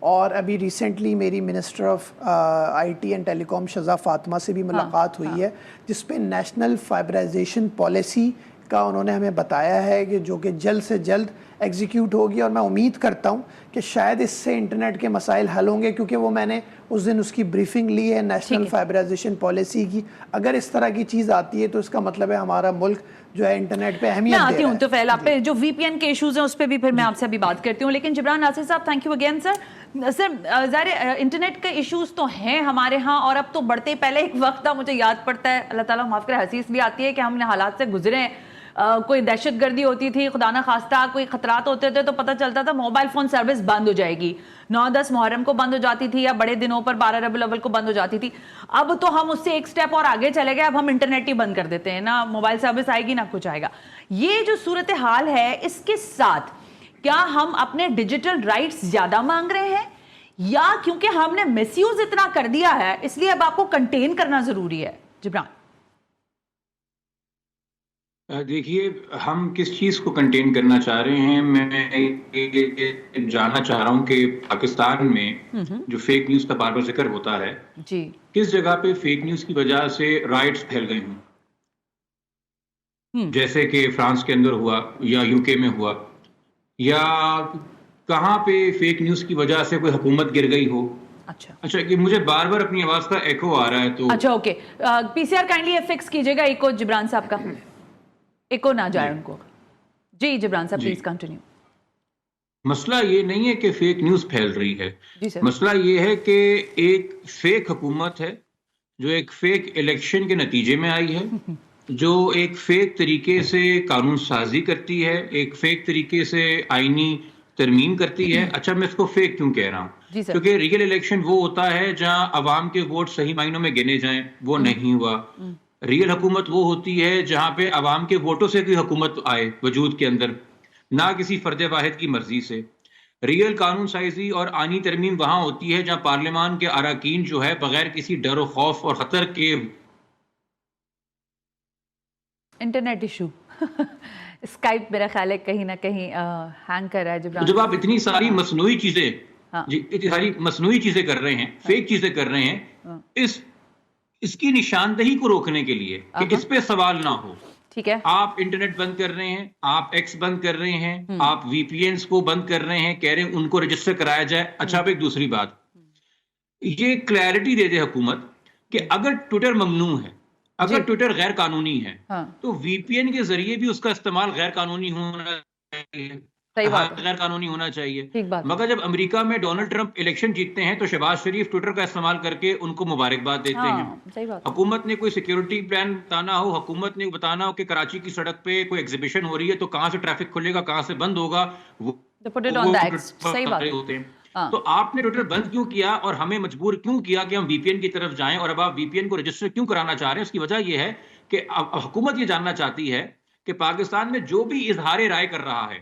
اور ابھی ریسنٹلی میری minister of I T and telecom Shaza Fatima سے بھی ملاقات ہوئی ہے، جس پہ نیشنل فائبرائزیشن پالیسی کا انہوں نے ہمیں بتایا ہے کہ جو کہ جلد سے جلد ایگزیکیوٹ ہوگی، اور میں امید کرتا ہوں کہ شاید اس سے انٹرنیٹ کے مسائل حل ہوں گے، کیونکہ وہ میں نے اس دن اس کی بریفنگ لی ہے نیشنل فائبرائزیشن پالیسی کی۔ اگر اس طرح کی چیز آتی ہے تو اس کا مطلب ہے ہمارا ملک جو ہے انٹرنیٹ پہ اہمیت دے رہا ہے۔ میں آتی ہوں تو پہلے آپ پہ جو وی پی این کے ایشوز ہیں اس پہ بھی پھر میں آپ سے ابھی بات کرتی ہوں، لیکن جبران ناصر صاحب تھینک یو اگین سر ظاہر انٹرنیٹ کے ایشوز تو ہیں ہمارے ہاں، اور اب تو بڑھتے پہلے ایک وقت تھا، مجھے یاد پڑتا ہے، اللہ تعالیٰ معاف کرے، حسیس بھی آتی ہے کہ ہم نے حالات سے گزرے ہیں، کوئی دہشت گردی ہوتی تھی، خدا نہ خواستہ کوئی خطرات ہوتے تھے تو پتہ چلتا تھا موبائل فون سروس بند ہو جائے گی، 9-10 محرم کو بند ہو جاتی تھی یا بڑے دنوں پر 12 ربیع الاول کو بند ہو جاتی تھی۔ اب تو ہم اس سے ایک سٹیپ اور آگے چلے گئے، اب ہم انٹرنیٹ ہی بند کر دیتے ہیں، نہ موبائل سروس آئے گی نہ کچھ آئے گا۔ یہ جو صورتحال ہے اس کے ساتھ کیا ہم اپنے ڈیجیٹل رائٹس زیادہ مانگ رہے ہیں، یا کیونکہ ہم نے مس یوز اتنا کر دیا ہے اس لیے اب آپ کو کنٹین کرنا ضروری ہے؟ جبران دیکھیے، ہم کس چیز کو کنٹین کرنا چاہ رہے ہیں، میں یہ جاننا چاہ رہا ہوں کہ پاکستان میں جو فیک نیوز کا بار بار ذکر ہوتا ہے، جی کس جگہ پہ فیک نیوز کی وجہ سے رائٹس پھیل گئے ہوں، جیسے کہ فرانس کے اندر ہوا یا یو کے میں ہوا، یا کہاں پہ فیک نیوز کی وجہ سے کوئی حکومت گر گئی ہو۔ اچھا کہ مجھے بار بار اپنی آواز کا ایکو آ رہا ہے، تو اچھا اوکے، پی سی آر کائنڈلی فکس کیجئے گا ایکو جبران صاحب کا، ایکو نہ جائے ان کو۔ جی جبران صاحب پلیز کنٹینیو۔ مسئلہ یہ نہیں ہے کہ فیک نیوز پھیل رہی ہے، مسئلہ یہ ہے کہ ایک فیک حکومت ہے جو ایک فیک الیکشن کے نتیجے میں آئی ہے، جو ایک فیک طریقے سے قانون سازی کرتی ہے، ایک فیک طریقے سے آئینی ترمیم کرتی ہے۔ اچھا میں اس کو فیک کیوں کہہ رہا ہوں؟ کیونکہ ریئل الیکشن وہ ہوتا ہے جہاں عوام کے ووٹ صحیح معنوں میں گنے جائیں، وہ نہیں ہوا۔ ریئل حکومت وہ ہوتی ہے جہاں پہ عوام کے ووٹوں سے کوئی حکومت آئے وجود کے اندر، نہ کسی فرد واحد کی مرضی سے۔ ریئل قانون سازی اور آئینی ترمیم وہاں ہوتی ہے جہاں پارلیمان کے اراکین جو ہے بغیر کسی ڈر و خوف اور خطر کے۔ انٹرنیٹ ایشو اسکائپ میرا خیال ہے کہیں نہ کہیں ہینگ کر رہا ہے جبران۔ جب آپ اتنی ساری مصنوعی چیزیں اتنی ساری مصنوعی چیزیں کر رہے ہیں، فیک چیزیں کر رہے ہیں، اس کی نشاندہی کو روکنے کے لیے کہ اس پہ سوال نہ ہو، ٹھیک ہے، آپ انٹرنیٹ بند کر رہے ہیں، آپ ایکس بند کر رہے ہیں، آپ وی پی اینز کو بند کر رہے ہیں، کہہ رہے ہیں ان کو رجسٹر کرایا جائے۔ اچھا اب ایک دوسری بات، یہ کلیئرٹی دے دے حکومت کہ اگر ٹویٹر ممنوع ہے، اگر ٹویٹر غیر قانونی ہے، تو وی پی این کے ذریعے بھی اس کا استعمال غیر قانونی ہونا چاہیے، غیر قانونی ہونا چاہیے۔ مگر جب امریکہ میں ڈونلڈ ٹرمپ الیکشن جیتتے ہیں تو شہباز شریف ٹویٹر کا استعمال کر کے ان کو مبارکباد دیتے ہیں۔ حکومت نے کوئی سیکیورٹی پلان بتانا ہو، حکومت نے بتانا ہو کہ کراچی کی سڑک پہ کوئی ایگزیبیشن ہو رہی ہے تو کہاں سے ٹریفک کھلے گا، کہاں سے بند ہوگا، ہوتے ہیں۔ تو آپ نے ٹویٹر بند کیوں کیا اور ہمیں مجبور کیوں کیا کہ ہم وی پی این کی طرف جائیں، اور اب آپ وی پی این کو رجسٹر کیوں کرانا چاہ رہے ہیں؟ اس کی وجہ یہ ہے کہ حکومت یہ جاننا چاہتی ہے کہ پاکستان میں جو بھی اظہار رائے کر رہا ہے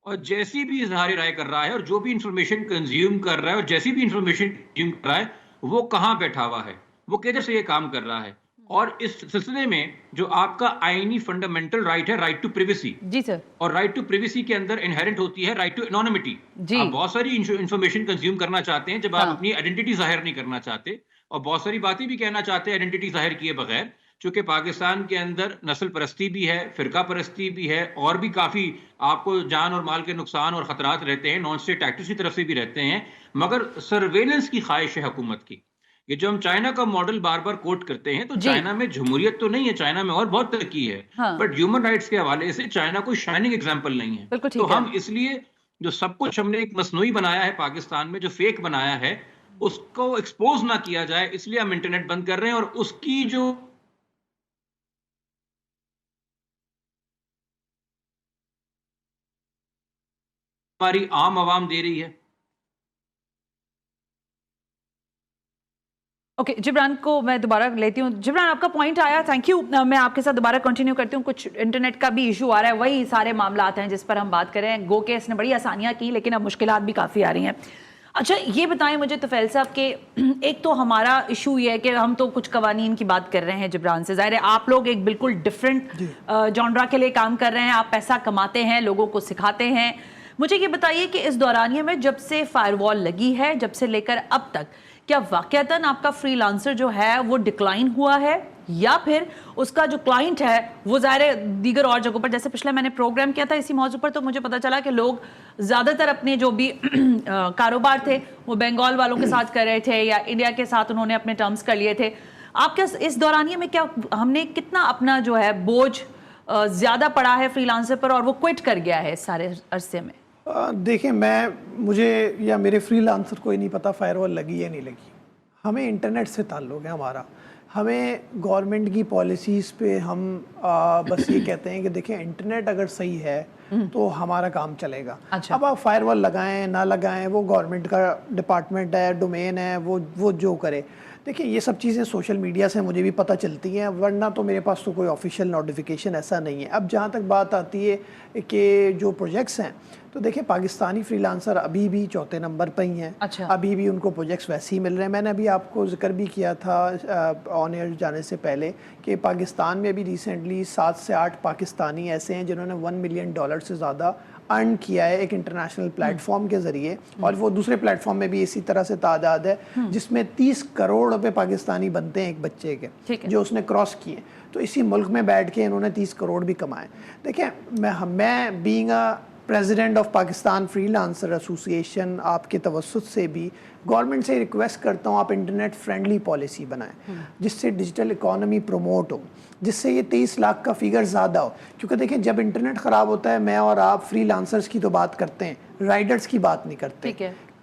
اور جیسی بھی اظہار رائے کر رہا ہے اور جو بھی انفارمیشن کنزیوم کر رہا ہے اور جیسی بھی انفارمیشن کنزیوم کر رہا ہے، وہ کہاں بیٹھا ہوا ہے، وہ کدھر سے یہ کام کر رہا ہے۔ اور اس سلسلے میں جو آپ کا آئینی فنڈامنٹل رائٹ ہے، رائٹ ٹو پریویسی، جی سر، اور رائٹ ٹو پریویسی کے اندر انہیرنٹ ہوتی ہے رائٹ ٹو انونیمٹی۔ آپ بہت ساری انفارمیشن کنزیوم کرنا چاہتے ہیں جب آپ اپنی آئیڈینٹی ظاہر نہیں کرنا چاہتے، اور بہت ساری باتیں بھی کہنا چاہتے ہیں آئیڈینٹی ظاہر کیے بغیر، چونکہ پاکستان کے اندر نسل پرستی بھی ہے، فرقہ پرستی بھی ہے، اور بھی کافی آپ کو جان اور مال کے نقصان اور خطرات رہتے ہیں، نان اسٹیٹ ایکٹرز کی طرف سے بھی رہتے ہیں۔ مگر سرویلنس کی خواہش ہے حکومت کی۔ یہ جو ہم چائنا کا ماڈل بار بار کوٹ کرتے ہیں، تو چائنا میں جمہوریت تو نہیں ہے، چائنا میں اور بہت ترقی ہے، بٹ ہیومن رائٹس کے حوالے سے چائنا کوئی شائننگ ایگزامپل نہیں ہے۔ تو ہم اس لیے جو سب کچھ ہم نے ایک مصنوعی بنایا ہے پاکستان میں، جو فیک بنایا ہے، اس کو ایکسپوز نہ کیا جائے، اس لیے ہم انٹرنیٹ بند کر رہے ہیں، اور اس کی جو ہماری عام عوام دے رہی ہے۔ اوکے جبران کو میں دوبارہ لیتی ہوں۔ جبران آپ کا پوائنٹ آیا، تھینک یو، میں آپ کے ساتھ دوبارہ کنٹینیو کرتی ہوں۔ کچھ انٹرنیٹ کا بھی ایشو آ رہا ہے، وہی سارے معاملات ہیں جس پر ہم بات کر رہے ہیں۔ گو کہ اس نے بڑی آسانیاں کی لیکن اب مشکلات بھی کافی آ رہی ہیں۔ اچھا یہ بتائیں مجھے طفیل صاحب کہ ایک تو ہمارا ایشو یہ ہے کہ ہم تو کچھ قوانین کی بات کر رہے ہیں جبران سے، ظاہر ہے آپ لوگ ایک بالکل ڈفرینٹ جانرا کے لیے کام کر رہے ہیں، آپ پیسہ کماتے ہیں، لوگوں کو سکھاتے ہیں، مجھے یہ بتائیے کہ اس دورانیے میں جب سے فائر وال لگی ہے، جب سے لے کر اب تک، کیا واقعتاً آپ کا فری لانسر جو ہے وہ ڈکلائن ہوا ہے، یا پھر اس کا جو کلائنٹ ہے وہ ظاہر دیگر اور جگہوں پر، جیسے پچھلے میں نے پروگرام کیا تھا اسی موضوع پر، تو مجھے پتا چلا کہ لوگ زیادہ تر اپنے جو بھی کاروبار تھے وہ بنگال والوں کے ساتھ کر رہے تھے یا انڈیا کے ساتھ انہوں نے اپنے ٹرمز کر لیے تھے. آپ کے اس دورانیے میں کیا ہم نے کتنا اپنا جو ہے بوجھ زیادہ پڑا ہے فری لانسر پر اور وہ کوئٹ کر گیا ہے اس سارے عرصے میں؟ دیکھیں مجھے یا میرے فری لانسر کو ہی نہیں پتا فائر وال لگی یا نہیں لگی. ہمیں انٹرنیٹ سے تعلق ہے ہمارا. ہمیں گورنمنٹ کی پالیسیز پہ ہم بس یہ کہتے ہیں کہ دیکھیں انٹرنیٹ اگر صحیح ہے تو ہمارا کام چلے گا. اب آپ فائر وال لگائیں نہ لگائیں وہ گورنمنٹ کا ڈپارٹمنٹ ہے، ڈومین ہے، وہ جو کرے. دیکھیں یہ سب چیزیں سوشل میڈیا سے مجھے بھی پتہ چلتی ہیں، ورنہ تو میرے پاس تو کوئی آفیشیل نوٹیفیکیشن ایسا نہیں ہے. اب جہاں تک بات آتی ہے کہ جو پروجیکٹس ہیں، تو دیکھیں پاکستانی فری لانسر ابھی بھی 4 نمبر پہ ہی ہیں. ابھی بھی ان کو پروجیکٹس ویسے ہی مل رہے ہیں. میں نے ابھی آپ کو ذکر بھی کیا تھا آن ایئر جانے سے پہلے کہ پاکستان میں ابھی ریسنٹلی 7 سے 8 پاکستانی ایسے ہیں جنہوں نے $1 ملین سے زیادہ ارن کیا ہے ایک انٹرنیشنل پلیٹ فارم کے ذریعے، اور وہ دوسرے پلیٹ فارم میں بھی اسی طرح سے تعداد ہے جس میں 30 کروڑ روپے پاکستانی بنتے ہیں ایک بچے کے جو اس نے کراس کیے. تو اسی ملک میں بیٹھ کے انہوں نے 30 کروڑ بھی کمائے. دیکھیں میں being a president of Pakistan free lancer ایسوسی ایشن آپ کے توسط سے بھی گورنمنٹ سے ریکویسٹ کرتا ہوں آپ انٹرنیٹ فرینڈلی پالیسی بنائیں جس سے ڈیجیٹل اکانومی پروموٹ ہو، جس سے یہ 23 لاکھ کا فگر زیادہ ہو. کیونکہ دیکھیں جب انٹرنیٹ خراب ہوتا ہے، میں اور آپ فری لانسرز کی تو بات کرتے ہیں، رائڈرز کی بات نہیں کرتے،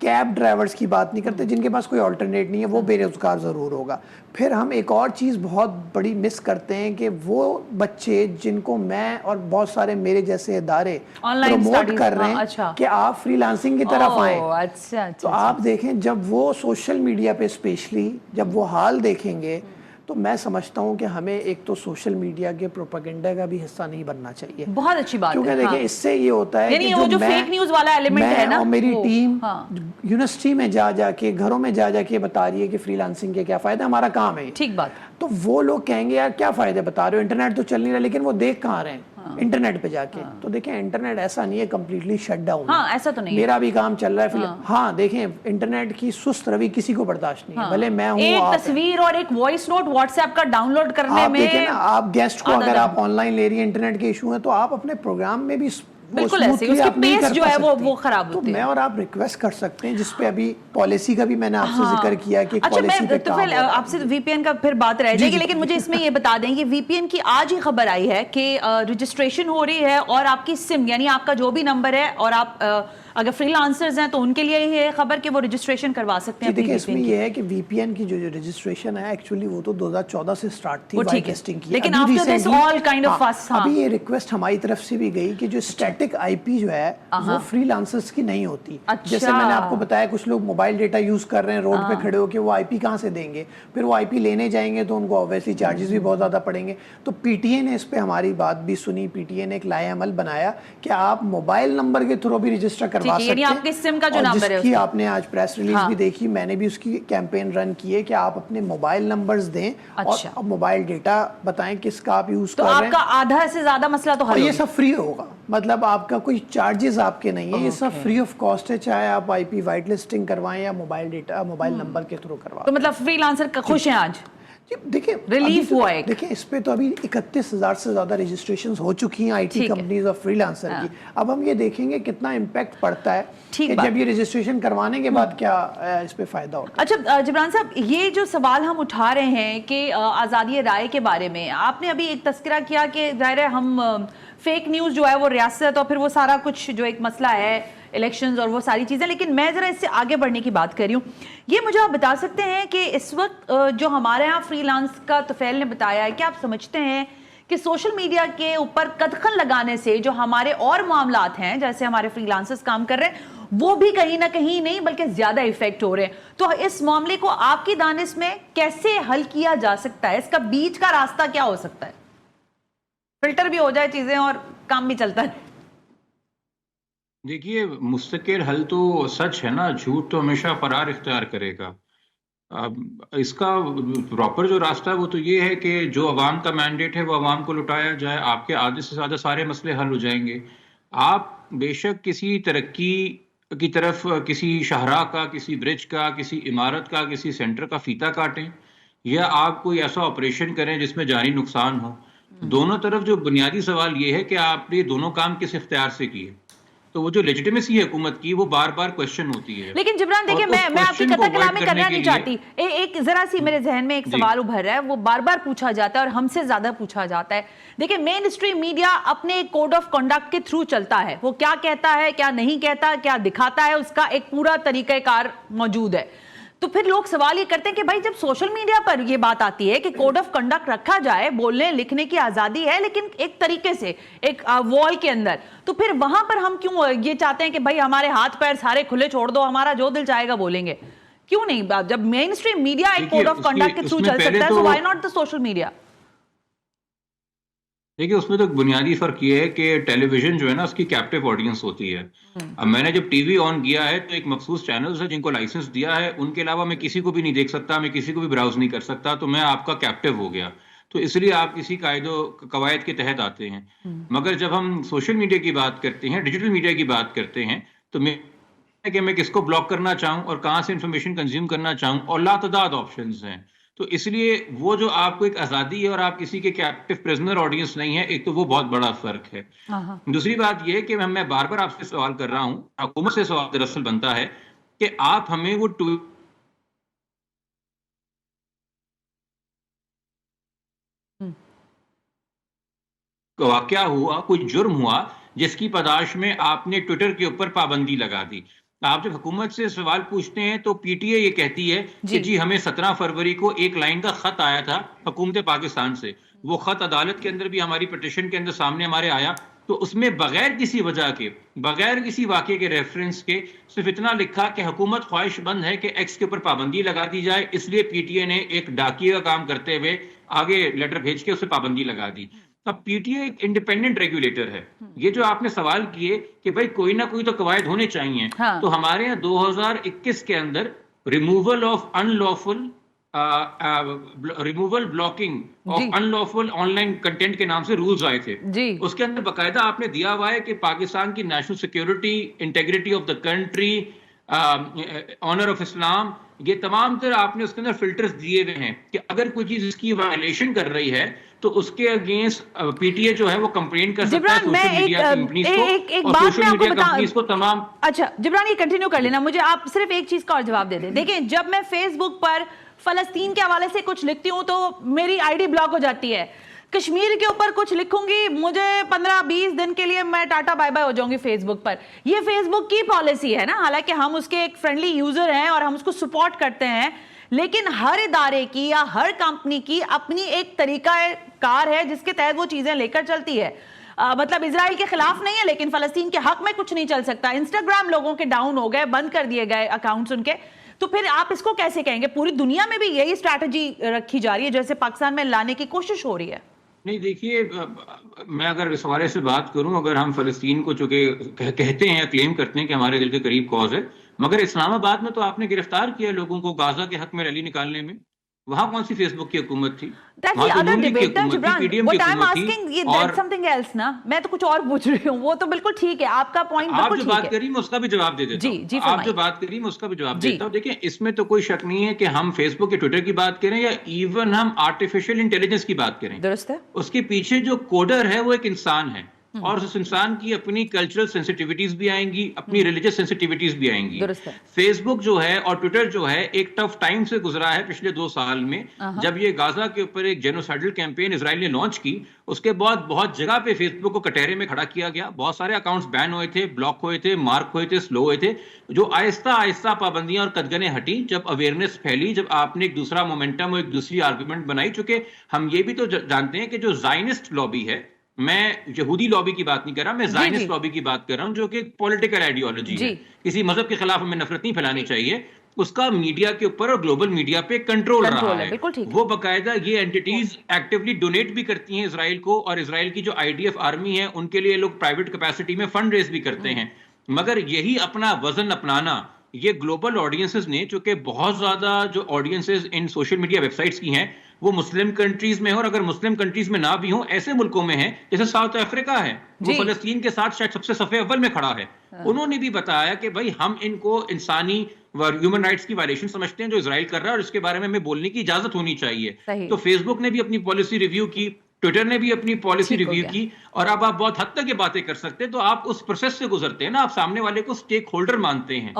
کیب ڈرائیورز کی بات نہیں کرتے جن کے پاس کوئی آلٹرنیٹ نہیں ہے، وہ بے روزگار ضرور ہوگا. پھر ہم ایک اور چیز بہت بڑی مس کرتے ہیں کہ وہ بچے جن کو میں اور بہت سارے میرے جیسے ادارے پروموٹ کر رہے ہیں کہ آپ فری لانسنگ کی طرف آئیں، تو آپ دیکھیں جب وہ سوشل میڈیا پہ اسپیشلی جب وہ حال دیکھیں گے تو میں سمجھتا ہوں کہ ہمیں ایک تو سوشل میڈیا کے پروپیگنڈا کا بھی حصہ نہیں بننا چاہیے. بہت اچھی بات ہے، کیونکہ دیکھیں اس سے یہ ہوتا ہے کہ جو فیک نیوز والا ایلیمنٹ ہے نا، اور میری ٹیم یونیورسٹی میں جا کے گھروں میں جا کے بتا رہی ہے کہ فری لانسنگ کے کیا فائدہ، ہمارا کام ہے. ٹھیک بات. تو وہ لوگ کہیں گے یار کیا فائدے بتا رہے ہو، انٹرنیٹ تو چل نہیں رہا، لیکن وہ دیکھ کہاں رہے ہیں انٹرنیٹ پہ جا کے. تو دیکھیں انٹرنیٹ ایسا نہیں ہے کمپلیٹلی شٹ ڈاؤن، ایسا تو نہیں، میرا بھی کام چل رہا ہے فی الحال. ہاں دیکھیں انٹرنیٹ کی سست روی کسی کو برداشت نہیں ہے، بھلے میں ہوں، ایک تصویر اور ایک وائس نوٹ واٹس ایپ کا ڈاؤن لوڈ کرنے میں دیکھیں نا، آپ گیسٹ کو اگر آپ آن لائن لے رہی ہیں، انٹرنیٹ کے ایشو ہیں، تو آپ اپنے پروگرام میں بھی بالکل ایسے اس کی پیس جو ہے وہ خراب ہوتی ہے. تو میں اور آپ ریکویسٹ کر سکتے ہیں جس پہ ابھی پالیسی کا بھی میں نے آپ سے ذکر کیا کہ پالیسی پہ کام ہو رہا ہے. آپ سے وی پی این کا پھر بات رہ جائے گی، لیکن مجھے اس میں یہ بتا دیں کہ وی پی این کی آج ہی خبر آئی ہے کہ رجسٹریشن ہو رہی ہے اور آپ کی سم یعنی آپ کا جو بھی نمبر ہے، اور آپ اگر فری لانسرز ہیں تو ان کے لیے یہ خبر کہ وہ رجسٹریشن کروا سکتے ہیں. دیکھیں اس میں یہ ہے کہ وی پی این کی جو رجسٹریشن ہے ایکچولی وہ تو 2014 سے سٹارٹ تھی وائٹ لسٹنگ کی، لیکن after this all kind of fuss ابھی یہ ریکویسٹ ہماری طرف سے بھی گئی کہ جو اسٹیٹک آئی پی جو ہے وہ فری لانسرز کی نہیں ہوتی. جیسے میں نے آپ کو بتایا کچھ لوگ موبائل ڈیٹا یوز کر رہے ہیں روڈ پہ کھڑے ہو کے، وہ آئی پی کہاں سے دیں گے؟ پھر وہ آئی پی لینے جائیں گے تو ان کو اوبیسلی چارجز بھی بہت زیادہ پڑیں گے. تو پی ٹی اے نے اس پہ ہماری بات بھی سنی، پی ٹی اے نے ایک لائحہ عمل بنایا کہ آپ موبائل نمبر کے تھرو بھی رجسٹر کروا سکتے ہیں. کا جو نمبر ہے، جس کی آپ نے آج پریس ریلیز بھی دیکھی، میں نے بھی اس کی کیمپین رن کی ہے کہ آپ اپنے موبائل نمبرز دیں اور موبائل ڈیٹا بتائیں کس کا آپ یوز کر رہے ہیں. تو آپ کا آدھا سے زیادہ مسئلہ تو حل ہوگا. یہ سب فری ہوگا، مطلب آپ کا کوئی چارجز آپ کے نہیں ہے، یہ سب فری آف کاسٹ ہے، چاہے آپ آئی پی وائٹ لسٹنگ کروائیں یا موبائل ڈیٹا موبائل نمبر کے تھرو کروائیں. تو مطلب فری لانسر خوش ہیں آج؟ دیکھیں ریلیف ہوا ہے. دیکھیں اس پہ تو ابھی 31,000 سے زیادہ رجسٹریشنز ہو چکی ہیں آئی ٹی کمپنیز اور فری لانسر کی. اب ہم یہ دیکھیں گے کتنا امپیکٹ پڑتا ہے کہ جب یہ رجسٹریشن کروانے کے بعد کیا اس پہ فائدہ ہوگا. اچھا جبران صاحب، یہ جو سوال ہم اٹھا رہے ہیں کہ آزادی رائے کے بارے میں آپ نے ابھی ایک تذکرہ کیا کہ ظاہر ہے ہم فیک نیوز جو ہے وہ ریاست اور پھر وہ سارا کچھ جو ایک مسئلہ ہے الیکشنز اور وہ ساری چیزیں، لیکن میں ذرا اس سے آگے بڑھنے کی بات کر رہی ہوں. یہ مجھے آپ بتا سکتے ہیں کہ اس وقت جو ہمارے ہاں فری لانس کا طفیل نے بتایا ہے کہ آپ سمجھتے ہیں کہ سوشل میڈیا کے اوپر قدغن لگانے سے جو ہمارے اور معاملات ہیں جیسے ہمارے فری لانسرز کام کر رہے ہیں وہ بھی کہیں نہ کہیں نہیں بلکہ زیادہ ایفیکٹ ہو رہے ہیں. تو اس معاملے کو آپ کی دانش میں کیسے حل کیا جا سکتا ہے؟ اس کا بیچ کا راستہ کیا ہو سکتا ہے؟ فلٹر بھی ہو جائے چیزیں اور کام بھی چلتا ہے. دیکھیے مستقل حل تو سچ ہے نا، جھوٹ تو ہمیشہ فرار اختیار کرے گا. اس کا پراپر جو راستہ ہے وہ تو یہ ہے کہ جو عوام کا مینڈیٹ ہے وہ عوام کو لٹایا جائے، آپ کے آدھے سے زیادہ سارے مسئلے حل ہو جائیں گے. آپ بے شک کسی ترقی کی طرف کسی شاہراہ کا، کسی برج کا، کسی عمارت کا، کسی سینٹر کا فیتا کاٹیں، یا آپ کوئی ایسا آپریشن کریں جس میں جانی نقصان ہو، دونوں طرف جو بنیادی سوال یہ ہے کہ آپ نے دونوں کام کس اختیار سے کیے، تو وہ جو لیجیٹیمیسی ہے حکومت کی وہ بار بار کوشچن ہوتی ہے. لیکن جبران دیکھیں میں آپ کی قطع کلامی کرنا نہیں چاہتی، ایک ذرا سی میرے ذہن میں ایک سوال ابھر رہا ہے، وہ بار بار پوچھا جاتا ہے اور ہم سے زیادہ پوچھا جاتا ہے. دیکھیں مین اسٹریم میڈیا اپنے ایک کوڈ آف کنڈکٹ کے تھرو چلتا ہے، وہ کیا کہتا ہے، کیا نہیں کہتا، کیا دکھاتا ہے، اس کا ایک پورا طریقہ کار موجود ہے. تو پھر لوگ سوال یہ کرتے ہیں کہ بھائی جب سوشل میڈیا پر یہ بات آتی ہے کہ کوڈ آف کنڈکٹ رکھا جائے، بولنے لکھنے کی آزادی ہے لیکن ایک طریقے سے ایک وال کے اندر، تو پھر وہاں پر ہم کیوں یہ چاہتے ہیں کہ بھائی ہمارے ہاتھ پیر سارے کھلے چھوڑ دو، ہمارا جو دل چاہے گا بولیں گے؟ کیوں نہیں؟ جب مین اسٹریم میڈیا ایک کوڈ آف کنڈکٹ کے تھرو چل سکتا ہے، so why not the social media؟ دیکھیں اس میں تو بنیادی فرق یہ ہے کہ ٹیلی ویژن جو ہے نا اس کی کیپٹیو آڈینس ہوتی ہے. اب میں نے جب ٹی وی آن کیا ہے تو ایک مخصوص چینلز ہیں جن کو لائسنس دیا ہے، ان کے علاوہ میں کسی کو بھی نہیں دیکھ سکتا، میں کسی کو بھی براؤز نہیں کر سکتا، تو میں آپ کا کیپٹیو ہو گیا. تو اس لیے آپ کسی قواعد کے تحت آتے ہیں. مگر جب ہم سوشل میڈیا کی بات کرتے ہیں، ڈیجیٹل میڈیا کی بات کرتے ہیں، تو میں کس کو بلاک کرنا چاہوں اور کہاں سے انفارمیشن کنزیوم کرنا چاہوں، اور لاتعداد آپشنز ہیں. تو اس لیے وہ جو آپ کو ایک آزادی ہے اور آپ کسی کے کیپٹیو پرزنر آڈینس نہیں ہے، ایک تو وہ بہت بڑا فرق ہے. دوسری بات یہ کہ میں بار بار آپ سے سوال کر رہا ہوں، حکومت سے سوال دراصل بنتا ہے کہ آپ ہمیں وہ واقعہ ہوا، کوئی جرم ہوا جس کی پاداش میں آپ نے ٹویٹر کے اوپر پابندی لگا دی. آپ جب حکومت سے سوال پوچھتے ہیں تو پی ٹی اے یہ کہتی ہے کہ جی ہمیں 17 فروری کو ایک لائن کا خط آیا تھا حکومت پاکستان سے، وہ خط عدالت کے اندر بھی ہماری پٹیشن کے اندر سامنے ہمارے آیا، تو اس میں بغیر کسی وجہ کے، بغیر کسی واقعے کے ریفرنس کے صرف اتنا لکھا کہ حکومت خواہش مند ہے کہ ایکس کے اوپر پابندی لگا دی جائے، اس لیے پی ٹی اے نے ایک ڈاکیے کا کام کرتے ہوئے آگے لیٹر بھیج کے اسے پابندی لگا دی. اب پی ٹی اے ایک انڈیپینڈنٹ ریگولیٹر ہے. یہ جو آپ نے سوال کیے کہ بھائی کوئی نہ کوئی تو قواعد ہونے چاہیے، تو ہمارے یہاں 2021 کے اندر removal of unlawful removal blocking of unlawful online content کے نام سے رولز آئے تھے. اس کے اندر باقاعدہ آپ نے دیا ہوا ہے کہ پاکستان کی national security, integrity of the country, honour of Islam, یہ تمام تر آپ نے اس کے اندر فلٹرز دیے ہوئے ہیں کہ اگر کوئی چیز اس کی وائلیشن کر رہی ہے تو اس کے اگینسٹ پی ٹی اے جو ہے وہ کمپلین کر سکتا ہے سوشل میڈیا کمپنیز کو، اور سوشل میڈیا کمپنیز کو تمام. اچھا جبران یہ کنٹینیو کر لینا، مجھے آپ صرف ایک چیز کا اور جواب دے دیں. دیکھیں جب میں فیس بک پر فلسطین کے حوالے سے کچھ لکھتی ہوں تو میری آئی ڈی بلاک ہو جاتی ہے. کشمیر کے اوپر کچھ لکھوں گی، مجھے 15-20 دن کے لیے میں ٹاٹا بائی بائی ہو جاؤں گی فیس بک پر. یہ فیس بک کی پالیسی ہے نا، حالانکہ ہم اس کے ایک فرینڈلی یوزر ہیں اور ہم اس کو سپورٹ کرتے ہیں، لیکن ہر ادارے کی یا ہر کمپنی کی اپنی ایک طریقہ کار ہے جس کے تحت وہ چیزیں لے کر چلتی ہے. مطلب اسرائیل کے خلاف نہیں ہے لیکن فلسطین کے حق میں کچھ نہیں چل سکتا. انسٹاگرام لوگوں کے ڈاؤن ہو گئے، بند کر دیے گئے اکاؤنٹس ان کے، تو پھر آپ اس کو کیسے کہیں گے؟ پوری دنیا میں بھی یہی اسٹریٹجی رکھی جا رہی ہے جیسے پاکستان میں لانے کی کوشش ہو رہی ہے. نہیں دیکھیے، میں اگر اس حوالے سے بات کروں، اگر ہم فلسطین کو چونکہ کہتے ہیں، کلیم کرتے ہیں کہ ہمارے دل کے قریب کاز ہے، مگر اسلام آباد میں تو آپ نے گرفتار کیا لوگوں کو غازہ کے حق میں ریلی نکالنے میں. وہاں کون سی فیس بک کی حکومت تھی؟ میں تو کچھ اور پوچھ رہی ہوں. وہ تو بالکل ٹھیک ہے، آپ کا پوائنٹ بالکل ٹھیک ہے. آپ جو بات کری میں اس کا بھی جواب دے دیتا ہوں. آپ جو بات کری میں اس کا بھی جواب دیتا ہوں. دیکھیں اس میں تو کوئی شک نہیں ہے کہ ہم فیس بک یا ٹویٹر کی بات کریں یا ایون ہم آرٹیفیشل انٹیلیجنس کی بات کریں، درست ہے، اس کے پیچھے جو کوڈر ہے وہ ایک انسان ہے، اور اس انسان کی اپنی کلچرل سینسٹیوٹیز بھی آئیں گی، اپنی ریلیجس سینسٹیوٹیز بھی آئیں گی. فیس بک جو ہے اور ٹویٹر جو ہے ایک ٹف ٹائم سے گزرا ہے پچھلے 2 سال میں. جب یہ غازہ کے اوپر ایک جینوسائیڈل کیمپین اسرائیل نے لانچ کی، اس کے بعد بہت جگہ پہ فیس بک کو کٹہرے میں کھڑا کیا گیا. بہت سارے اکاؤنٹس بین ہوئے تھے، بلاک ہوئے تھے، مارک ہوئے تھے، سلو ہوئے تھے. جو آہستہ آہستہ پابندیاں اور قدغنیں ہٹی، جب اویئرنیس پھیلی، جب آپ نے ایک دوسرا مومنٹم اور ایک دوسری آرگومنٹ بنائی. چونکہ ہم یہ بھی تو جانتے ہیں کہ جو زائنسٹ لابی ہے، میں یہودی لابی کی بات نہیں کر رہا، میں زائنسٹ لابی کی بات کر رہا ہوں، جو کہ پولیٹیکل آئیڈیالوجی ہے. کسی مذہب کے خلاف ہمیں نفرت نہیں پھیلانی چاہیے. اس کا میڈیا کے اوپر اور گلوبل میڈیا پہ کنٹرول رہا ہے. وہ باقاعدہ یہ اینٹیٹیز ایکٹیولی ڈونیٹ بھی کرتی ہیں اسرائیل کو، اور اسرائیل کی جو آئی ڈی ایف آرمی ہے ان کے لیے لوگ پرائیویٹ کیپیسٹی میں فنڈ ریز بھی کرتے ہیں. مگر یہی اپنا وزن اپنانا یہ گلوبل آڈینسز نے، چونکہ بہت زیادہ جو آڈینسز ان سوشل میڈیا ویب سائٹس کی ہیں، وہ مسلم کنٹریز میں ہو، اور اگر مسلم کنٹریز میں نہ بھی ہوں، ایسے ملکوں میں ہیں جیسے ساؤتھ افریقہ ہے، وہ فلسطین کے ساتھ شاید سب سے صف اول میں کھڑا ہے. انہوں نے بھی بتایا کہ بھائی ہم ان کو انسانی ہیومن رائٹس کی وائلیشن سمجھتے ہیں جو اسرائیل کر رہا ہے، اور اس کے بارے میں ہمیں بولنے کی اجازت ہونی چاہیے. تو فیس بک نے بھی اپنی پالیسی ریویو کی، ٹویٹر نے بھی اپنی پالیسی ریویو کی، اور اب آپ بہت حد تک یہ باتیں کر سکتے ہیں. تو آپ اس پروسیس سے گزرتے ہیں نا، آپ سامنے والے کو سٹیک ہولڈر مانتے ہیں.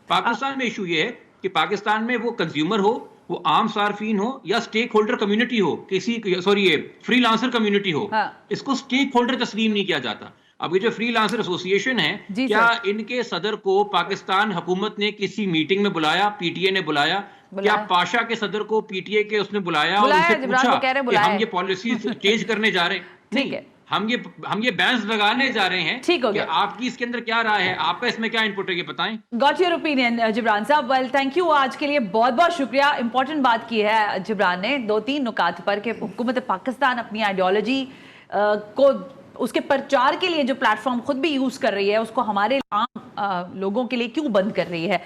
پاکستان میں ایشو یہ ہے کہ پاکستان میں وہ کنزیومر ہو، وہ عام صارفین ہو، یا سٹیک ہولڈر کمیونٹی ہو، فری لانسر کمیونٹی ہو، اس کو سٹیک ہولڈر تسلیم نہیں کیا جاتا. اب یہ جو فری لانسر ایسوسی ایشن ہے، کیا ان کے صدر کو پاکستان حکومت نے کسی میٹنگ میں بلایا؟ پی ٹی اے نے بلایا؟ کیا پاشا کے صدر کو پی ٹی اے کے اس نے بلایا اور ان سے پوچھا کہ ہم یہ پالیسی چینج کرنے جا رہے ہیں؟ نہیں، ہم یہ بینس لگانے جا رہے ہیں کہ آپ کی اس کے اندر کیا رائے ہے، آپ کا اس میں کیا انپٹ ہے، یہ بتائیں. گاٹ یور اوپینین جبران صاحب. ویل تھینک یو، آج کے لیے بہت بہت شکریہ. امپورٹنٹ بات کی ہے جبران نے 2-3 نکات پر کہ حکومت پاکستان اپنی آئیڈیالوجی کو اس کے پرچار کے لیے جو پلیٹ فارم خود بھی یوز کر رہی ہے اس کو ہمارے عام لوگوں کے لیے کیوں بند کر رہی ہے.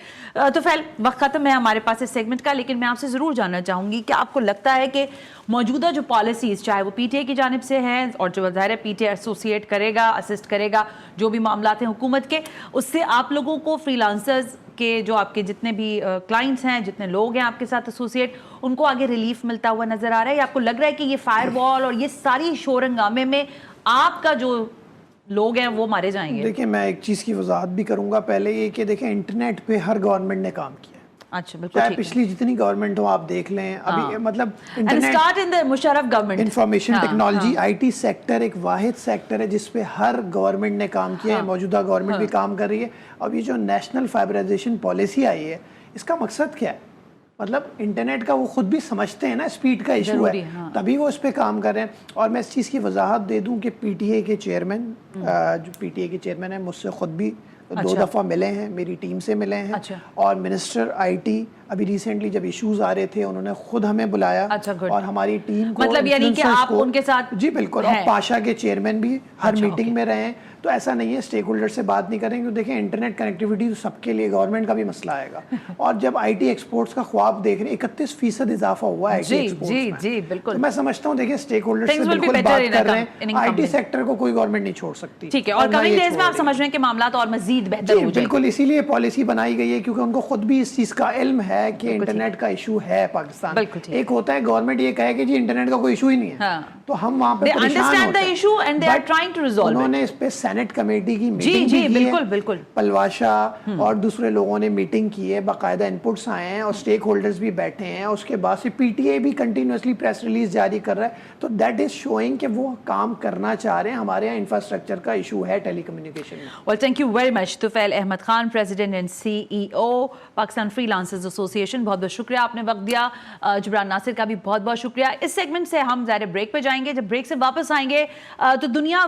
تو فیل وقت ختم ہے ہمارے پاس اس سیگمنٹ کا، لیکن میں آپ سے ضرور جاننا چاہوں گی کہ آپ کو لگتا ہے کہ موجودہ جو پالیسیز چاہے وہ پی ٹی اے کی جانب سے ہیں، اور جو ظاہر ہے پی ٹی اے ایسوسیٹ کرے گا، اسسٹ کرے گا جو بھی معاملات ہیں حکومت کے، اس سے آپ لوگوں کو فری لانسرز کے جو آپ کے جتنے بھی کلائنٹس ہیں، جتنے لوگ ہیں آپ کے ساتھ ایسوسیٹ، ان کو آگے ریلیف ملتا ہوا نظر آ رہا ہے، یا آپ کو لگ رہا ہے کہ یہ فائر وال اور یہ ساری شور ہنگامے میں آپ کا جو لوگ ہیں وہ مارے جائیں گے؟ دیکھیں میں ایک چیز کی وضاحت بھی کروں گا پہلے یہ کہ دیکھیں انٹرنیٹ پہ ہر گورنمنٹ نے کام کیا. اچھا بالکل، چاہے پچھلی جتنی گورنمنٹ ہو آپ دیکھ لیں، ابھی مطلب Musharraf government information technology I T sector ایک واحد سیکٹر ہے جس پہ ہر گورنمنٹ نے کام کیا ہے، موجودہ گورنمنٹ بھی کام کر رہی ہے. اب یہ جو نیشنل فائبرائزیشن پالیسی آئی ہے، اس کا مقصد کیا ہے؟ مطلب انٹرنیٹ کا وہ خود بھی سمجھتے ہیں نا اسپیڈ کا ایشو ہے، تبھی وہ اس پہ کام کر رہے ہیں. اور میں اس چیز کی وضاحت دے دوں کہ پی ٹی اے کے چیئرمین جو پی ٹی اے کے چیئرمین ہیں، مجھ سے خود بھی 2 دفعہ ملے ہیں، میری ٹیم سے ملے ہیں، اور منسٹر آئی ٹی ابھی ریسنٹلی جب ایشوز آ رہے تھے انہوں نے خود ہمیں بلایا اور ہماری ٹیم کو، مطلب یعنی کہ آپ ان کے ساتھ؟ جی بالکل. اور پاشا کے چیئرمین بھی ہر میٹنگ میں رہے ہیں. تو ایسا نہیں ہے اسٹیک ہولڈر سے بات نہیں کریں گے. دیکھیں انٹرنیٹ کنیکٹیوٹی تو سب کے لیے گورنمنٹ کا بھی مسئلہ آئے گا. اور جب آئی ٹی ایکسپورٹس کا خواب دیکھ رہے ہیں 31% اضافہ ہوا ہے آئی ٹی ایکسپورٹس میں. جی بالکل. تو میں سمجھتا ہوں دیکھیں اسٹیک ہولڈر سے بالکل بات کر رہے ہیں، آئی ٹی سیکٹر کو کوئی گورنمنٹ نہیں چھوڑ سکتی. ٹھیک ہے. اور کمنگ ڈیز میں آپ سمجھ رہے ہیں کہ معاملات اور مزید بہتر ہو جائیں گے؟ بالکل، اسی لیے پالیسی بنائی گئی ہے کیونکہ ان کو خود بھی اس چیز کا علم ہے کہ انٹرنیٹ کا ایشو ہے پاکستان. ایک ہوتا ہے گورنمنٹ یہ کہے کہ جی انٹرنیٹ کا کوئی ایشو ہی نہیں ہے، تو ہم وہاں پہ پریشان ہوتے ہیں. انہوں نے اس پہ سینٹ کمیٹی کی میٹنگ بالکل پلواشا اور دوسرے لوگوں نے میٹنگ کی ہے، باقاعدہ انپٹس آئے ہیں اور اسٹیک ہولڈرز بھی بیٹھے ہیں. اس کے بعد سے پی ٹی اے بھی کنٹینیوسلی پریس ریلیز جاری کر رہا ہے. تو دیٹ از شوئنگ کہ وہ کام کرنا چاہ رہے ہیں. ہمارے یہاں انفراسٹرکچر کا ایشو ہے ٹیلی کمیونیکیشن میں. Well thank you very much. Tufail Ahmed Khan, president and C E O Pakistan freelancers association, بہت بہت شکریہ آپ نے وقت دیا. جبران ناصر کا بھی بہت بہت شکریہ. اس سیگمنٹ سے ہم ظاہر بریک پہ جائیں گے. جب بریک سے واپس آئیں گے تو دنیا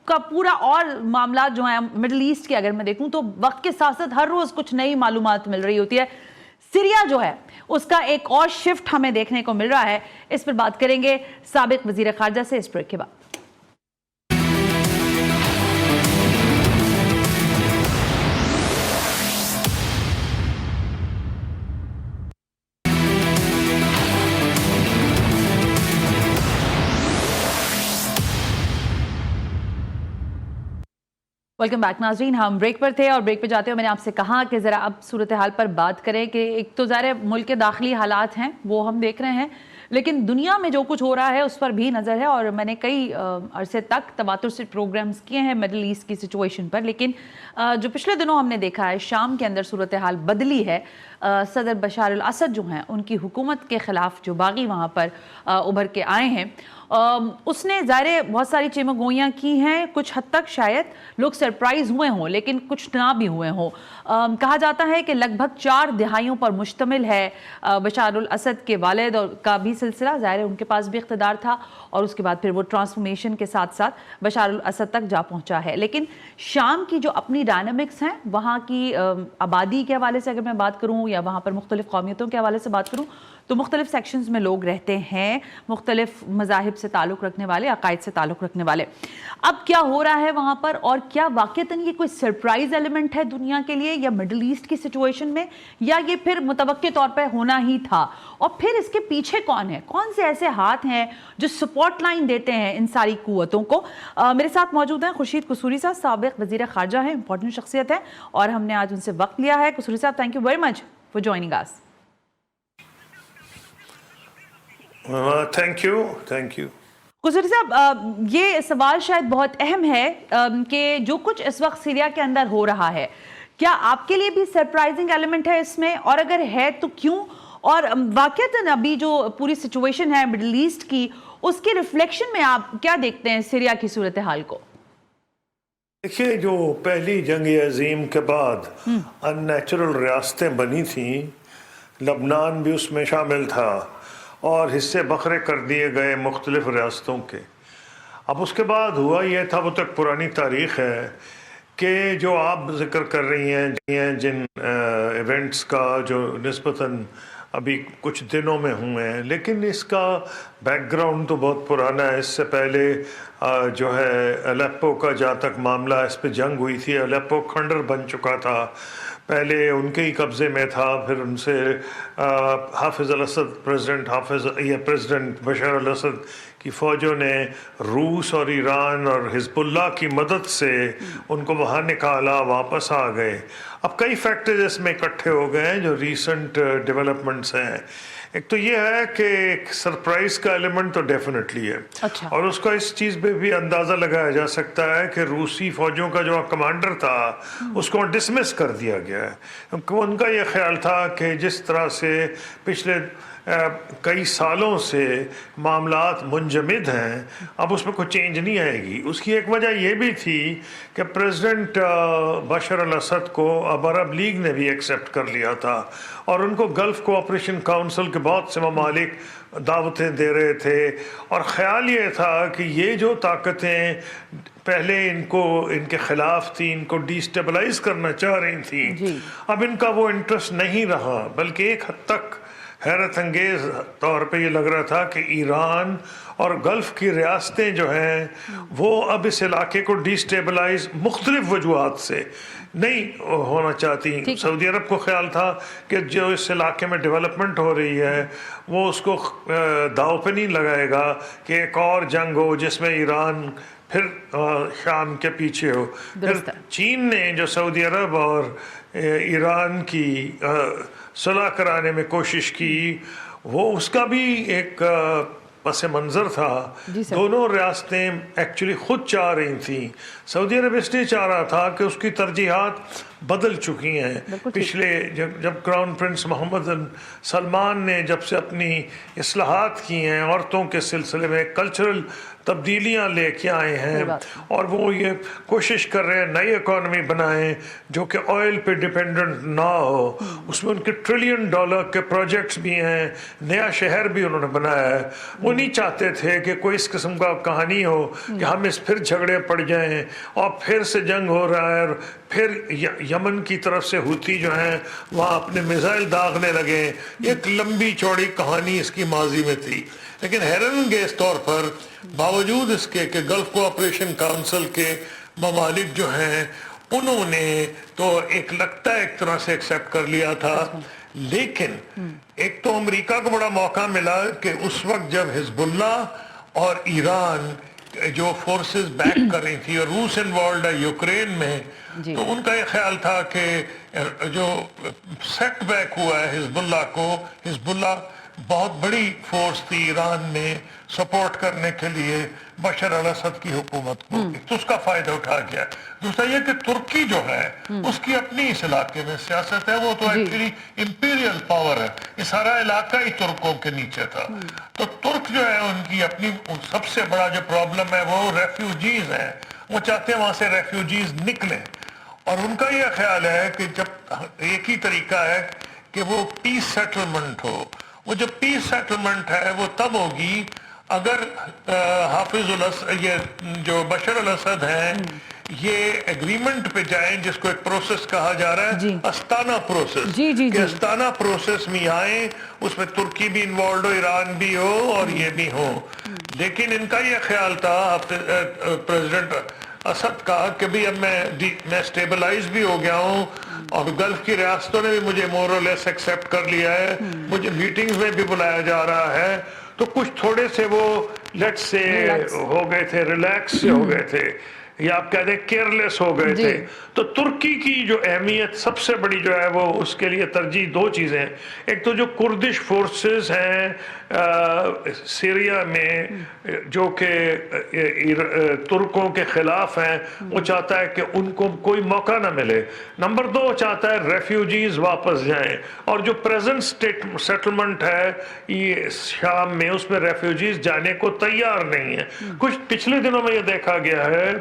کا پورا اور معاملات جو ہیں مڈل ایسٹ کے اگر میں دیکھوں تو وقت کے ساتھ ساتھ ہر روز کچھ نئی معلومات مل رہی ہوتی ہے. سیریا جو ہے اس کا ایک اور شفٹ ہمیں دیکھنے کو مل رہا ہے. اس پر بات کریں گے سابق وزیر خارجہ سے اس بریک کے بعد. ویلکم بیک ناظرین. ہم بریک پر تھے اور بریک پہ جاتے ہوئے میں نے آپ سے کہا کہ ذرا اب صورتحال پر بات کریں کہ ایک تو ظاہر ملک کے داخلی حالات ہیں وہ ہم دیکھ رہے ہیں، لیکن دنیا میں جو کچھ ہو رہا ہے اس پر بھی نظر ہے. اور میں نے کئی عرصے تک تواتر سے پروگرامز کیے ہیں مڈل ایسٹ کی سچویشن پر، لیکن جو پچھلے دنوں ہم نے دیکھا ہے شام کے اندر صورتحال بدلی ہے. صدر بشار الاسد جو ہیں ان کی حکومت کے خلاف جو باغی وہاں پر ابھر کے آئے ہیں، اس نے ظاہر بہت ساری چیمگوئیاں کی ہیں. کچھ حد تک شاید لوگ سرپرائز ہوئے ہوں لیکن کچھ نہ بھی ہوئے ہوں. کہا جاتا ہے کہ لگ بھگ 4 دہائیوں پر مشتمل ہے بشار الاسد کے والد کا بھی سلسلہ. ظاہر ان کے پاس بھی اقتدار تھا اور اس کے بعد پھر وہ ٹرانسفارمیشن کے ساتھ ساتھ بشار الاسد تک جا پہنچا ہے. لیکن شام کی جو اپنی ڈائنامکس ہیں، وہاں کی آبادی کے حوالے سے اگر میں بات کروں یا وہاں پر مختلف قومیتوں کے حوالے سے بات کروں تو مختلف سیکشنز میں لوگ رہتے ہیں, مختلف مذاہب سے تعلق رکھنے والے, عقائد سے تعلق رکھنے والے. اب کیا ہو رہا ہے وہاں پر, اور کیا واقعتاً یہ کوئی سرپرائز ایلیمنٹ ہے دنیا کے لیے یا مڈل ایسٹ کی سچویشن میں, یا یہ پھر متوقع طور پہ ہونا ہی تھا؟ اور پھر اس کے پیچھے کون ہے, کون سے ایسے ہاتھ ہیں جو سپورٹ لائن دیتے ہیں ان ساری قوتوں کو؟ میرے ساتھ موجود ہیں خورشید قصوری صاحب, سابق وزیر خارجہ ہیں, امپورٹنٹ شخصیت ہے, اور ہم نے آج ان سے وقت لیا ہے. قصوری صاحب, thank you very much for joining اس. Thank you. قصوری صاحب, یہ سوال شاید بہت اہم ہے کہ جو کچھ اس وقت سیریا کے اندر ہو رہا ہے, کیا آپ کے لیے بھی سرپرائزنگ ایلیمنٹ ہے اس میں, اور اگر ہے تو کیوں؟ اور واقعتاً ابھی جو پوری سچویشن ہے مڈل ایسٹ کی, اس کے ریفلیکشن میں آپ کیا دیکھتے ہیں سیریا کی صورتحال کو؟ دیکھیے, جو پہلی جنگ عظیم کے بعد ان نیچرل ریاستیں بنی تھیں, لبنان بھی اس میں شامل تھا, اور حصے بکھرے کر دیے گئے مختلف ریاستوں کے. اب اس کے بعد ہوا یہ تھا, وہ تک پرانی تاریخ ہے, کہ جو آپ ذکر کر رہی ہیں جن ایونٹس کا جو نسبتاً ابھی کچھ دنوں میں ہوئے ہیں, لیکن اس کا بیک گراؤنڈ تو بہت پرانا ہے. اس سے پہلے جو ہے الیپو کا جہاں تک معاملہ, اس پہ جنگ ہوئی تھی, الیپو کھنڈر بن چکا تھا, پہلے ان کے ہی قبضے میں تھا, پھر ان سے حافظ الاسد پریزیڈنٹ بشار الاسد کی فوجوں نے روس اور ایران اور حزب اللہ کی مدد سے ان کو وہاں نکالا, واپس آ گئے. اب کئی فیکٹرز اس میں اکٹھے ہو گئے ہیں جو ریسنٹ ڈیولپمنٹس ہیں. ایک تو یہ ہے کہ ایک سرپرائز کا ایلیمنٹ تو ڈیفینیٹلی ہے, اور اس کا اس چیز پہ بھی اندازہ لگایا جا سکتا ہے کہ روسی فوجوں کا جو کمانڈر تھا اس کو ڈسمس کر دیا گیا ہے. ان کا یہ خیال تھا کہ جس طرح سے پچھلے کئی سالوں سے معاملات منجمد ہیں, اب اس میں کوئی چینج نہیں آئے گی. اس کی ایک وجہ یہ بھی تھی کہ پریزیڈنٹ بشار الاسد کو اب عرب لیگ نے بھی ایکسیپٹ کر لیا تھا, اور ان کو گلف کوآپریشن کاؤنسل کے بہت سے ممالک دعوتیں دے رہے تھے, اور خیال یہ تھا کہ یہ جو طاقتیں پہلے ان کے خلاف تھیں, ان کو ڈیسٹیبلائز کرنا چاہ رہی تھیں, اب ان کا وہ انٹرسٹ نہیں رہا, بلکہ ایک حد تک حیرت انگیز طور پہ یہ لگ رہا تھا کہ ایران اور گلف کی ریاستیں جو ہیں وہ اب اس علاقے کو ڈیسٹیبلائز مختلف وجوہات سے نہیں ہونا چاہتی. سعودی عرب کو خیال تھا کہ جو اس علاقے میں ڈیولپمنٹ ہو رہی ہے وہ اس کو داؤ پہ نہیں لگائے گا کہ ایک اور جنگ ہو جس میں ایران پھر شام کے پیچھے ہو. پھر چین نے جو سعودی عرب اور ایران کی صلح کرانے میں کوشش کی, وہ اس کا بھی ایک پس منظر تھا. دونوں ریاستیں ایکچولی خود چاہ رہی تھیں. سعودی عرب اس لیے چاہ رہا تھا کہ اس کی ترجیحات بدل چکی ہیں. پچھلے جب کراؤن پرنس محمد سلمان نے جب سے اپنی اصلاحات کی ہیں, عورتوں کے سلسلے میں کلچرل تبدیلیاں لے کے آئے ہیں, اور وہ یہ کوشش کر رہے ہیں نئی اکانومی بنائیں جو کہ آئل پہ ڈیپینڈنٹ نہ ہو. اس میں ان کے $1 ٹریلین کے پروجیکٹس بھی ہیں, نیا شہر بھی انہوں نے بنایا ہے. وہ نہیں چاہتے تھے کہ کوئی اس قسم کا کہانی ہو کہ ہم اس پھر جھگڑے پڑ جائیں اور پھر سے جنگ ہو رہا ہے, اور پھر یمن کی طرف سے ہوتی جو ہیں وہاں اپنے میزائل داغنے لگے. ایک لمبی چوڑی کہانی اس کی ماضی میں تھی. لیکن حیرت انگیز طور پر باوجود اس کے کہ گلف کوآپریشن کاؤنسل کے ممالک جو ہیں انہوں نے تو ایک لگتا ہے ایک طرح سے ایکسیپٹ کر لیا تھا, لیکن ایک تو امریکہ کو بڑا موقع ملا کہ اس وقت جب حزب اللہ اور ایران جو فورسز بیک کر رہی تھی اور روس انوالوڈ ہے یوکرین میں, تو ان کا یہ خیال تھا کہ جو سیٹ بیک ہوا ہے حزب اللہ کو, حزب اللہ بہت بڑی فورس تھی ایران میں سپورٹ کرنے کے لیے بشار الاسد کی حکومت کو, تو اس کا فائدہ اٹھا گیا. دوسرا یہ کہ ترکی جو ہے اس کی اپنی اس علاقے میں سیاست ہے, وہ تو ایکچولی امپیریل پاور ہے, یہ سارا علاقہ ہی ترکوں کے نیچے تھا. تو ترک جو ہے ان کی اپنی سب سے بڑا جو پرابلم ہے وہ ریفیوجیز ہیں, وہ چاہتے ہیں وہاں سے ریفیوجیز نکلیں, اور ان کا یہ خیال ہے کہ جب ایک ہی طریقہ ہے کہ وہ پیس سیٹلمنٹ ہو. وہ جو پیس سیٹلمنٹ ہے وہ تب ہوگی اگر حافظ الاسد, یہ جو بشار الاسد ہیں یہ ایگریمنٹ پہ جائیں جس کو ایک پروسیس کہا جا رہا ہے استانا پروسیس کہ استانا پروسیس میں آئیں, اس میں ترکی بھی انوالوڈ ہو, ایران بھی ہو اور یہ بھی ہو. لیکن ان کا یہ خیال تھا پریزیڈنٹ اسد کا کہ بھی اب میں اسٹیبلائز بھی ہو گیا ہوں اور گلف کی ریاستوں نے بھی مجھے مور اور لیس ایکسیپٹ کر لیا ہے, مجھے میٹنگز میں بھی بلایا جا رہا ہے, تو کچھ تھوڑے سے وہ لیٹ سے ہو گئے تھے, ریلیکس سے ہو گئے تھے, یا آپ کہہ دیں کیئرلیس ہو گئے تھے. تو ترکی کی جو اہمیت سب سے بڑی جو ہے وہ اس کے لیے ترجیح دو چیزیں ہیں. ایک تو جو کردش فورسز ہیں سیریا میں جو کہ ترکوں کے خلاف ہیں, وہ چاہتا ہے کہ ان کو کوئی موقع نہ ملے. نمبر دو, چاہتا ہے ریفیوجیز واپس جائیں, اور جو پریزنٹ سیٹلمنٹ ہے یہ شام میں, اس میں ریفیوجیز جانے کو تیار نہیں ہیں. کچھ پچھلے دنوں میں یہ دیکھا گیا ہے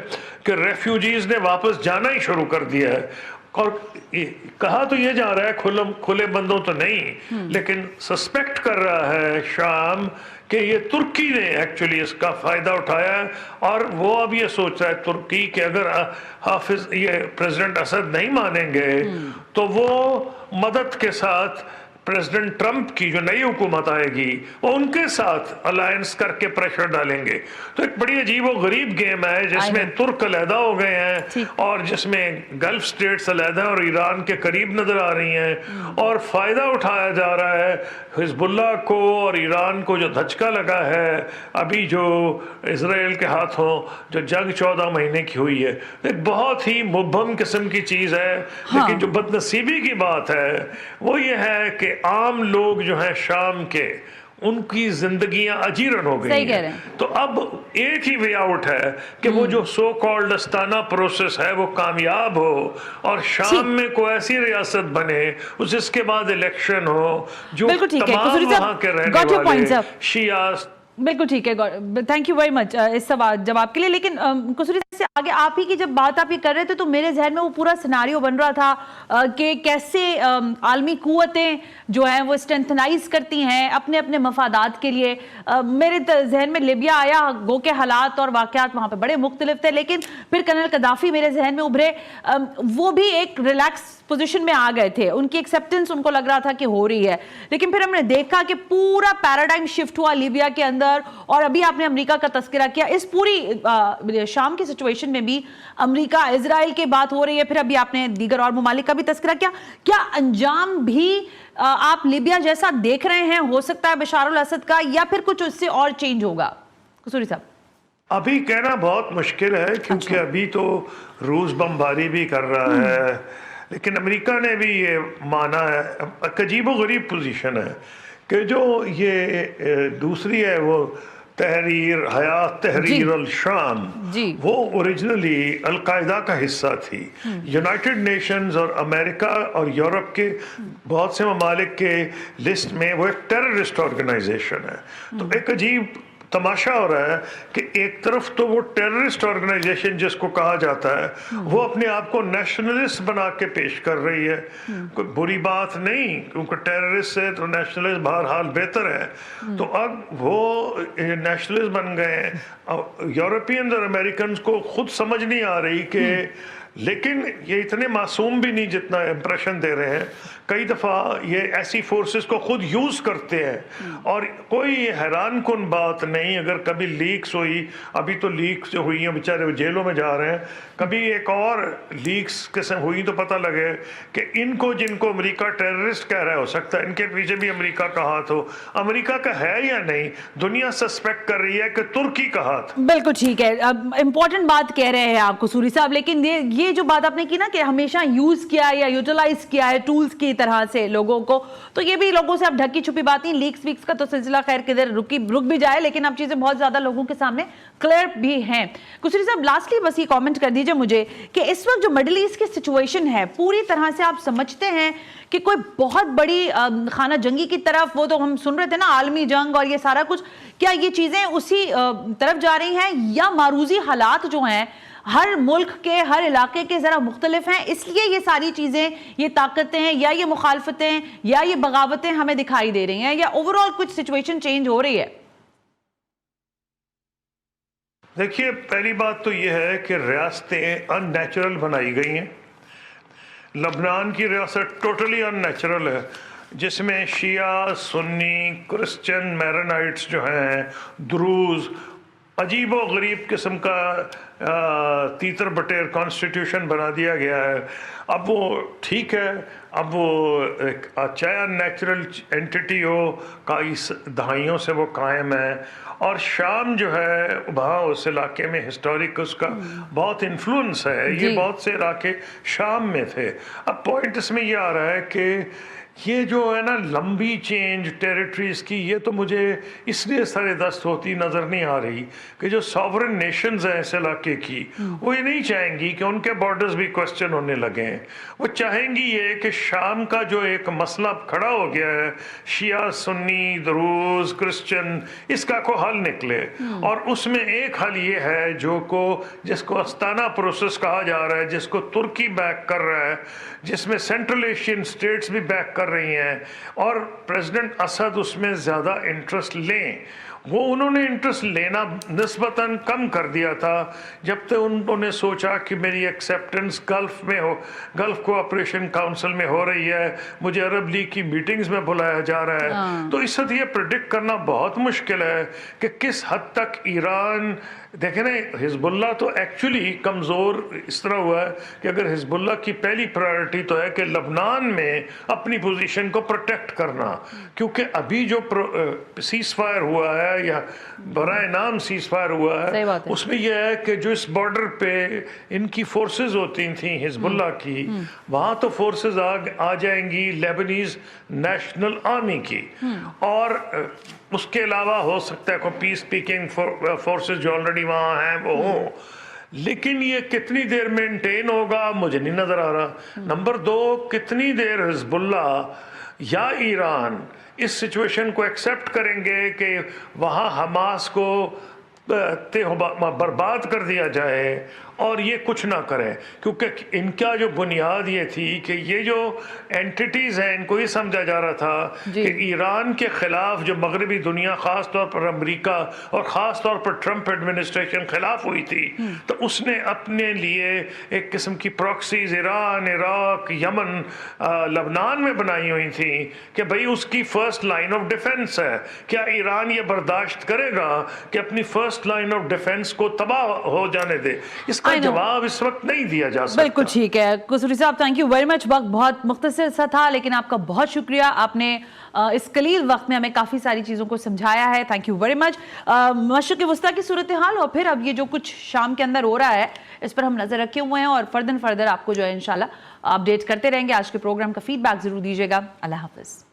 کہ ریفیوجیز نے واپس جانا ہی شروع کر دیا ہے, اور کہا تو یہ جا رہا ہے کھلے بندوں تو نہیں, لیکن سسپیکٹ کر رہا ہے شام کہ یہ ترکی نے ایکچولی اس کا فائدہ اٹھایا ہے, اور وہ اب یہ سوچ رہا ہے ترکی کہ اگر یہ پریزیڈنٹ اسد نہیں مانیں گے تو وہ مدد کے ساتھ پریزیڈنٹ ٹرمپ کی جو نئی حکومت آئے گی وہ ان کے ساتھ الائنس کر کے پریشر ڈالیں گے. تو ایک بڑی عجیب و غریب گیم ہے جس میں ترک علیحدہ ہو گئے ہیں اور جس میں گلف سٹیٹس علیحدہ اور ایران کے قریب نظر آ رہی ہیں, اور فائدہ اٹھایا جا رہا ہے حزب اللہ کو اور ایران کو. جو دھچکا لگا ہے ابھی جو اسرائیل کے ہاتھوں جو جنگ 14 مہینے کی ہوئی ہے, ایک بہت ہی مبہم قسم کی چیز ہے. لیکن جو بدنصیبی کی بات ہے وہ یہ ہے کہ عام لوگ جو ہیں شام کے, ان کی زندگیاں اجیرن ہو گئی ہیں. تو اب ایک ہی وے آؤٹ ہے کہ وہ جو سو کالڈ استانا پروسیس ہے وہ کامیاب ہو اور شام میں کوئی ایسی ریاست بنے, جس کے بعد الیکشن ہو جو تمام وہاں کے رہنے والے شیعہ. بالکل ٹھیک ہے, تھینک یو ویری مچ اس سوال جواب کے لیے. لیکن قصوری سے آگے آپ ہی کی جب بات آپ ہی کر رہے تھے تو میرے ذہن میں وہ پورا سیناریو بن رہا تھا کہ کیسے عالمی قوتیں جو ہیں وہ اسٹرینتھنائز کرتی ہیں اپنے اپنے مفادات کے لیے. میرے ذہن میں لیبیا آیا, گو کے حالات اور واقعات وہاں پہ بڑے مختلف تھے, لیکن پھر کرنل قذافی میرے ذہن میں ابھرے, وہ بھی ایک ریلیکس پوزیشن میں آ گئے تھے, ان کی ایکسیپٹنس ان کو لگ رہا تھا کہ ہو رہی ہے. لیکن پھر ہم نے دیکھا کہ پورا پیراڈائم شفٹ ہوا لیبیا کے اندر, اور ابھی آپ نے امریکہ کا تذکرہ کیا. اس پوری شام کی سچویشن میں بھی امریکہ اسرائیل کی بات ہو رہی ہے, پھر ابھی آپ نے دیگر اور ممالک کا بھی تذکرہ کیا. کیا انجام بھی آپ لیبیا جیسا دیکھ رہے ہیں ہو سکتا ہے بشار الاسد کا, یا پھر کچھ اس سے اور چینج ہوگا؟ قصوری صاحب ابھی کہنا بہت مشکل ہے کیونکہ ابھی تو روس بمباری بھی کر رہا ہے, لیکن امریکہ نے بھی یہ مانا ہے. عجیب و غریب پوزیشن ہے کہ جو یہ دوسری ہے وہ تحریر حیات تحریر الشام, وہ اوریجنلی القاعدہ کا حصہ تھی. یونائٹڈ نیشنز اور امریکہ اور یورپ کے بہت سے ممالک کے لسٹ میں وہ ایک ٹیررسٹ آرگنائزیشن ہے. تو ایک عجیب تماشا ہو رہا ہے کہ ایک طرف تو وہ ٹیررسٹ آرگنائزیشن جس کو کہا جاتا ہے وہ اپنے آپ کو نیشنلسٹ بنا کے پیش کر رہی ہے. کوئی بری بات نہیں, کیونکہ ٹیررسٹ سے تو نیشنلسٹ بہرحال بہتر ہے. تو اب وہ نیشنلسٹ بن گئے. یورپینز اور امریکنز کو خود سمجھ نہیں آ رہی کہ, لیکن یہ اتنے معصوم بھی نہیں جتنا امپریشن دے رہے ہیں. کئی دفعہ یہ ایسی فورسز کو خود یوز کرتے ہیں, اور کوئی حیران کن بات نہیں اگر کبھی لیکس ہوئی. ابھی تو لیکس جو ہوئی ہیں بیچارے جیلوں میں جا رہے ہیں, کبھی ایک اور لیکس قسم ہوئی تو پتہ لگے کہ ان کو جن کو امریکہ ٹیررسٹ کہہ رہا ہے, ہو سکتا ہے ان کے پیچھے بھی امریکہ کا ہاتھ ہو. امریکہ کا ہے یا نہیں, دنیا سسپیکٹ کر رہی ہے کہ ترکی کا ہاتھ. بالکل ٹھیک ہے, امپورٹنٹ بات کہہ رہے ہیں آپ قصوری صاحب, لیکن یہ جو بات آپ نے کی نا کہ ہمیشہ یوز کیا ہے یا یوٹیلائز کیا ہے ٹولز کی طرح سے لوگوں کو, تو یہ بھی لوگوں سے اب ڈھکی چھپی بات نہیں. لیکس ویکس کا تو سلسلہ خیر کدھر رک بھی جائے, لیکن اب چیزیں بہت زیادہ لوگوں کے سامنے کلیئر بھی ہیں. قصوری صاحب لاسٹلی بس یہ کامنٹ کر دیجئے مجھے کہ اس وقت جو مڈل ایسٹ کی سچویشن ہے پوری طرح سے آپ سمجھتے ہیں کہ کوئی بہت بڑی خانہ جنگی کی طرف, وہ تو ہم سن رہے تھے نا عالمی جنگ اور یہ سارا کچھ, کیا یہ چیزیں اسی طرف جا رہی ہیں, یا معروضی حالات جو ہیں ہر ملک کے ہر علاقے کے ذرا مختلف ہیں, اس لیے یہ ساری چیزیں, یہ طاقتیں یا یہ مخالفتیں یا یہ بغاوتیں ہمیں دکھائی دے رہی ہیں, یا اوورآل کچھ سچویشن چینج ہو رہی ہے؟ دیکھیے پہلی بات تو یہ ہے کہ ریاستیں ان نیچرل بنائی گئی ہیں. لبنان کی ریاست ٹوٹلی ان نیچرل ہے، جس میں شیعہ، سنی، کرسچن، میرنائٹس جو ہیں، دروز، عجیب و غریب قسم کا تیتر بٹیر کانسٹیٹیوشن بنا دیا گیا ہے. اب وہ ٹھیک ہے، اب وہ چاہے نیچرل اینٹی ہو، کئی دہائیوں سے وہ قائم ہے. اور شام جو ہے وہاں اس علاقے میں ہسٹورک اس کا بہت انفلوئنس ہے، یہ بہت سے علاقے شام میں تھے. اب پوائنٹ اس میں یہ آ رہا ہے کہ یہ جو ہے نا لمبی چینج ٹیریٹریز کی، یہ تو مجھے اس لیے سر دست ہوتی نظر نہیں آ رہی کہ جو ساورن نیشنز ہیں اس علاقے کی، وہ یہ نہیں چاہیں گی کہ ان کے بارڈرز بھی کوسچن ہونے لگیں. وہ چاہیں گی یہ کہ شام کا جو ایک مسئلہ کھڑا ہو گیا ہے، شیعہ، سنی، دروز، کرسچن، اس کا کوئی حل نکلے. اور اس میں ایک حل یہ ہے جس کو استانا پروسیس کہا جا رہا ہے، جس کو ترکی بیک کر رہا ہے، جس میں سینٹرل ایشین سٹیٹس بھی بیک کر رہی ہیں، اور پریزیڈنٹ اسد اس میں زیادہ انٹرسٹ لیں. انہوں نے انٹرسٹ لینا نسبتاً کم کر دیا تھا جب تک انہوں نے سوچا کہ میری ایکسیپٹنس گلف کوآپریشن کاؤنسل میں ہو رہی ہے، مجھے عرب لیگ کی میٹنگز میں بلایا جا رہا ہے. تو اس وقت یہ پریڈکٹ کرنا بہت مشکل ہے کہ کس حد تک ایران، دیکھیں نا حزب اللہ تو ایکچولی کمزور اس طرح ہوا ہے کہ اگر حزب اللہ کی پہلی پرائرٹی تو ہے کہ لبنان میں اپنی پوزیشن کو پروٹیکٹ کرنا، کیونکہ ابھی جو سیز فائر ہوا ہے یا برائے نام سیز فائر ہوا ہے، اس میں یہ ہے کہ جو اس بارڈر پہ ان کی فورسز ہوتی تھیں حزب اللہ کی، وہاں تو فورسز آ جائیں گی لیبنیز نیشنل آرمی کی، اور اس کے علاوہ ہو سکتا ہے کوئی پیس پیکنگ فورسز جو آلریڈی وہاں ہیں وہ ہوں. لیکن یہ کتنی دیر مینٹین ہوگا مجھے نہیں نظر آ رہا. نمبر 2، کتنی دیر حزب اللہ یا ایران اس سچویشن کو ایکسیپٹ کریں گے کہ وہاں حماس کو برباد کر دیا جائے اور یہ کچھ نہ کریں. کیونکہ ان کا جو بنیاد یہ تھی کہ یہ جو اینٹیٹیز ہیں ان کو یہ سمجھا جا رہا تھا کہ ایران کے خلاف جو مغربی دنیا، خاص طور پر امریکہ اور خاص طور پر ٹرمپ ایڈمنسٹریشن خلاف ہوئی تھی، تو اس نے اپنے لیے ایک قسم کی پراکسیز ایران، عراق، یمن، لبنان میں بنائی ہوئی تھیں کہ بھئی اس کی فرسٹ لائن آف ڈیفنس ہے. کیا ایران یہ برداشت کرے گا کہ اپنی فرسٹ لائن آف ڈیفنس کو تباہ ہو جانے دے؟ اس کا جواب اس وقت نہیں دیا جا سکتا. بالکل ٹھیک ہے قصوری صاحب، تھینک یو ویری مچ. وقت بہت مختصر سا تھا لیکن آپ کا بہت شکریہ، آپ نے اس قلیل وقت میں ہمیں کافی ساری چیزوں کو سمجھایا ہے. تھینک یو ویری مچ. مشرق وسطیٰ کی صورتحال اور پھر اب یہ جو کچھ شام کے اندر ہو رہا ہے اس پر ہم نظر رکھے ہوئے ہیں، اور فردر آپ کو جو ہے انشاءاللہ اپڈیٹ کرتے رہیں گے. آج کے پروگرام کا فیڈ بیک ضرور دیجیے گا. اللہ حافظ.